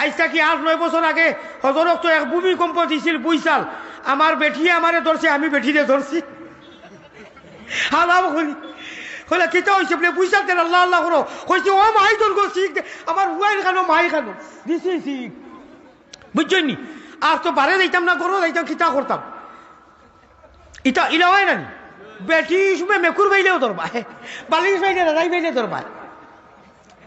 আজকা কি 8-9 বছর আগে হজরত তো এক ভূমিকম্প দিছিল বুঝছাল আমার বেঠিয়ে আমারে ধরছে আমি বেঠিরে ধরছি হালাম হলি হলে কিতা হয়েছে বলে বুঝছাল তেন আল্লাহ আল্লাহ করো হয়েছে ও মাই তোর গো শিখ আমার হুয়াই খানো মাই খানো দিছি শিখ বুঝছই নি আর তো বারে যাইতাম না করো যাইতাম কিতা করতাম ইটা ইলা হয় না বেটি সময় মেকুর বাইলেও ধরবা বালিশ বাইলে রাই বাইলে ধরবা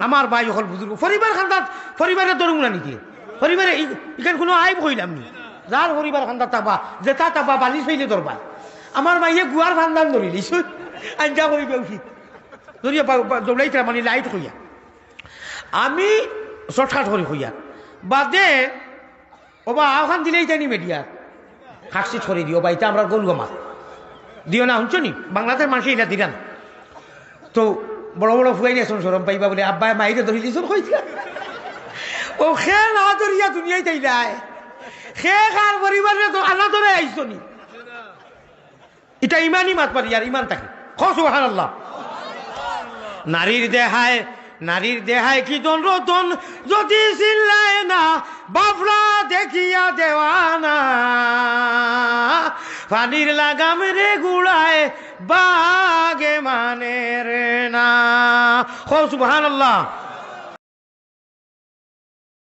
আমার ভাই হল বুজুর্গ পরিবার খান্দাত পরিবারে ধরুন না নিকি পরিবারে এখানে কোনো আইব হইলাম নি যার পরিবার খান্দাত তাবা যেটা তাবা বালিশ বাইলে ধরবা আমার ভাইয়ে গুয়ার খান্দান ধরিলি আঞ্জা করিবে উচিত ধরিয়া দৌড়াইতে মানে লাইট হইয়া আমি শর্টকাট করি হইয়া বাদে ওবা আওখান দিলেই জানি মেডিয়া খাসি ছড়ি দিও বাইতে আমরা গলগমা দিও না শুনছো নি বাংলাদেশের মানুষ এটা দিলাম তো বড় বড় ফুয়াই নিয়েছেন সরম পাইবা বলে আব্বাই মাইরে ধরি দিয়েছেন কইছিলাম ও খে না ধরিয়া দুনিয়ায় তাইলাই খে খার পরিবারে তো আনা ধরে আইসো নি এটা ইমানই মাত পারি আর ইমান থাকে সুবহানাল্লাহ নারীর দেহায় কি দন রতন যদি চিল্লায় না বাবরা দেখিয়া দেওয়ানা পানির লাগাম রে গুড়ায় বাগে মানে রে না সুবহানাল্লাহ।